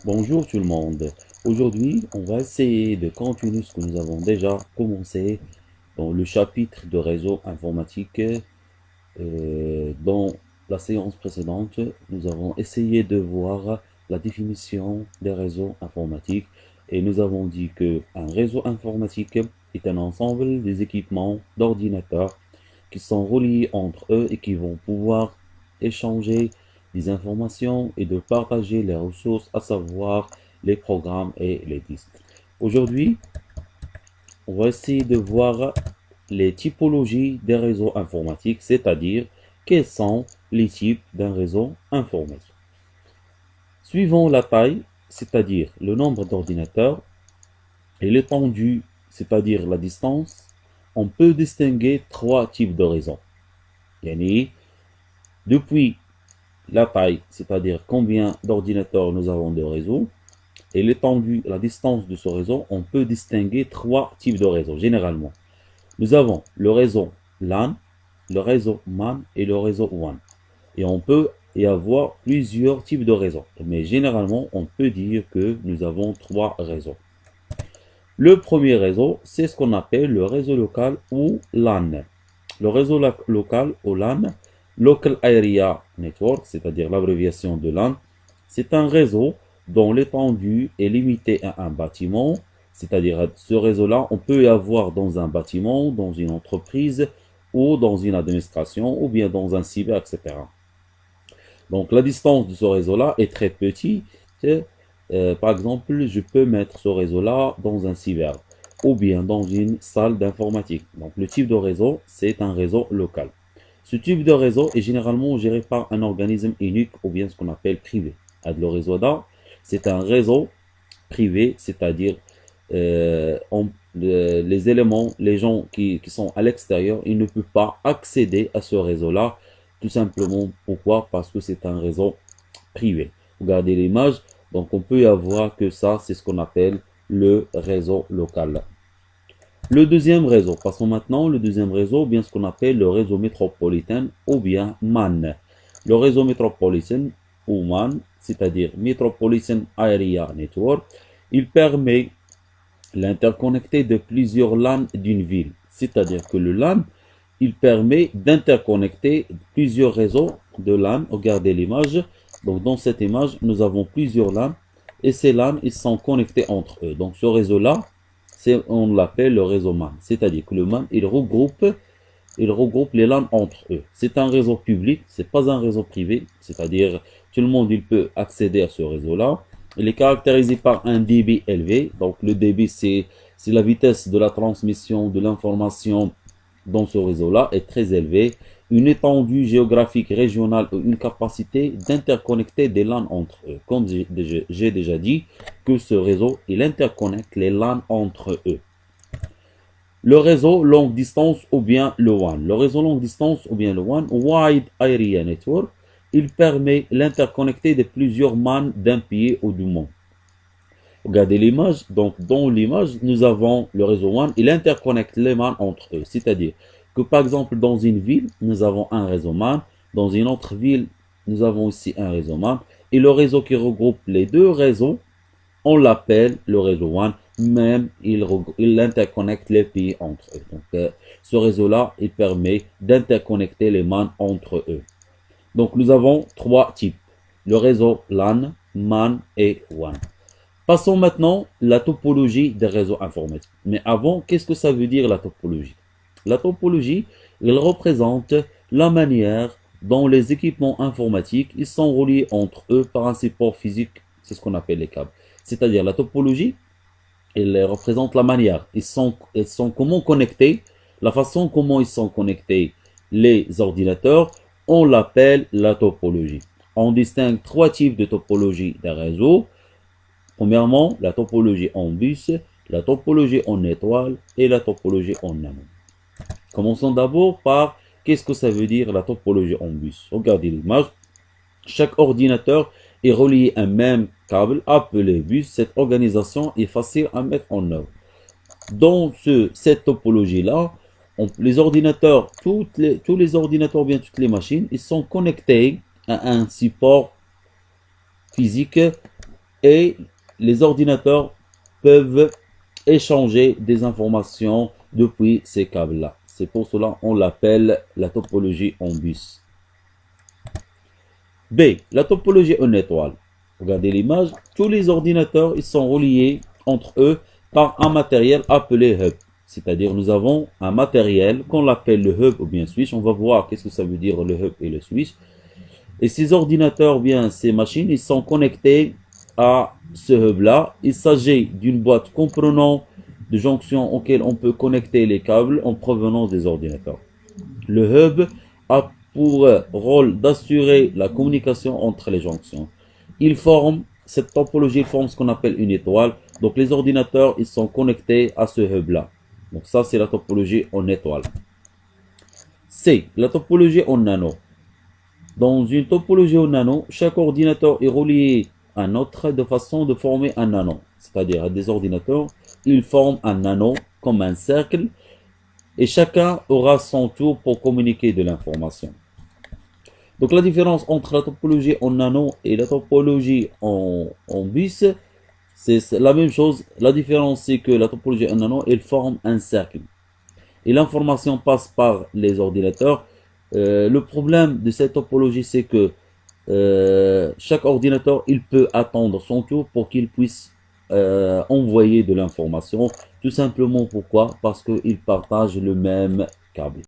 Bonjour tout le monde. Aujourd'hui, on va essayer de continuer ce que nous avons déjà commencé dans le chapitre de réseau informatique. Dans la séance précédente, nous avons essayé de voir la définition des réseaux informatiques et nous avons dit que un réseau informatique est un ensemble des équipements d'ordinateurs qui sont reliés entre eux et qui vont pouvoir échanger des informations et de partager les ressources, à savoir les programmes et les disques. Aujourd'hui, on va essayer de voir les typologies des réseaux informatiques, c'est-à-dire quels sont les types d'un réseau informatique. Suivant la taille, c'est-à-dire le nombre d'ordinateurs, et l'étendue, c'est-à-dire la distance, on peut distinguer trois types de réseaux. Yani, depuis la taille, c'est-à-dire combien d'ordinateurs nous avons de réseau, et l'étendue, la distance de ce réseau, on peut distinguer trois types de réseaux, généralement. Nous avons le réseau LAN, le réseau MAN et le réseau WAN. Et on peut y avoir plusieurs types de réseaux. Mais généralement, on peut dire que nous avons trois réseaux. Le premier réseau, c'est ce qu'on appelle le réseau local ou LAN. Le réseau local ou LAN, Local Area Network, c'est-à-dire l'abréviation de LAN, c'est un réseau dont l'étendue est limitée à un bâtiment. C'est-à-dire ce réseau-là, on peut y avoir dans un bâtiment, dans une entreprise, ou dans une administration, ou bien dans un cyber, etc. Donc la distance de ce réseau-là est très petite. Par exemple, je peux mettre ce réseau-là dans un cyber ou bien dans une salle d'informatique. Donc le type de réseau, c'est un réseau local. Ce type de réseau est généralement géré par un organisme unique ou bien ce qu'on appelle privé. Le réseau d'art, c'est un réseau privé, c'est-à-dire les éléments, les gens qui sont à l'extérieur, ils ne peuvent pas accéder à ce réseau-là. Tout simplement, pourquoi? Parce que c'est un réseau privé. Regardez l'image, donc on peut y avoir que ça, c'est ce qu'on appelle le réseau local. Le deuxième réseau, passons maintenant au deuxième réseau, bien ce qu'on appelle le réseau métropolitain ou bien MAN. Le réseau métropolitain ou MAN, c'est-à-dire Metropolitan Area Network, il permet l'interconnecter de plusieurs LAN d'une ville. C'est-à-dire que le LAN, il permet d'interconnecter plusieurs réseaux de LAN. Regardez l'image. Donc dans cette image, nous avons plusieurs LAN et ces LAN, ils sont connectés entre eux. Donc ce réseau-là, on l'appelle le réseau MAN. C'est-à-dire que le MAN, il regroupe les LAN entre eux. C'est un réseau public, c'est pas un réseau privé. C'est-à-dire tout le monde, il peut accéder à ce réseau-là. Il est caractérisé par un débit élevé. Donc le débit, c'est la vitesse de la transmission de l'information dans ce réseau-là est très élevée. Une étendue géographique régionale ou une capacité d'interconnecter des LAN entre eux. Comme j'ai déjà dit, que ce réseau, il interconnecte les LAN entre eux. Le réseau longue distance ou bien le WAN. Le réseau longue distance ou bien le WAN, Wide Area Network, il permet l'interconnecter de plusieurs MAN d'un pays ou du monde. Regardez l'image. Donc, dans l'image, nous avons le réseau WAN. Il interconnecte les MAN entre eux. C'est-à-dire que, par exemple, dans une ville, nous avons un réseau MAN. Dans une autre ville, nous avons aussi un réseau MAN. Et le réseau qui regroupe les deux réseaux, on l'appelle le réseau WAN. Même, il interconnecte les pays entre eux. Donc, ce réseau-là, il permet d'interconnecter les MAN entre eux. Donc, nous avons trois types. Le réseau LAN, MAN et WAN. Passons maintenant à la topologie des réseaux informatiques. Mais avant, qu'est-ce que ça veut dire la topologie? La topologie, elle représente la manière dont les équipements informatiques ils sont reliés entre eux par un support physique, c'est ce qu'on appelle les câbles. C'est-à-dire la topologie, elle représente la manière, ils sont comment connectés, la façon comment ils sont connectés les ordinateurs, on l'appelle la topologie. On distingue trois types de topologie des réseaux. Premièrement, la topologie en bus, la topologie en étoile et la topologie en anneau. Commençons d'abord par qu'est-ce que ça veut dire la topologie en bus. Regardez l'image. Chaque ordinateur est relié à un même câble appelé bus. Cette organisation est facile à mettre en œuvre. Dans cette topologie-là, les ordinateurs, tous les ordinateurs, bien toutes les machines, ils sont connectés à un support physique et les ordinateurs peuvent échanger des informations depuis ces câbles-là. C'est pour cela qu'on l'appelle la topologie en bus. B. La topologie en étoile. Regardez l'image. Tous les ordinateurs ils sont reliés entre eux par un matériel appelé hub. C'est-à-dire nous avons un matériel qu'on appelle le hub ou bien switch. On va voir qu'est-ce que ça veut dire le hub et le switch. Et ces ordinateurs, bien ces machines, ils sont connectés à ce hub-là. Il s'agit d'une boîte comprenant de jonctions auxquelles on peut connecter les câbles en provenance des ordinateurs. Le hub a pour rôle d'assurer la communication entre les jonctions. Cette topologie forme ce qu'on appelle une étoile. Donc les ordinateurs, ils sont connectés à ce hub-là. Donc ça, c'est la topologie en étoile. C. La topologie en nano. Dans une topologie en nano, chaque ordinateur est relié à un autre de façon de former un nano. C'est-à-dire, des ordinateurs, ils forment un nano comme un cercle et chacun aura son tour pour communiquer de l'information. Donc la différence entre la topologie en nano et la topologie en bus, c'est la même chose. La différence, c'est que la topologie en nano, elle forme un cercle. Et l'information passe par les ordinateurs. Le problème de cette topologie, c'est que chaque ordinateur, il peut attendre son tour pour qu'il puisse envoyer de l'information. Tout simplement pourquoi? Parce qu'ils partagent le même câble.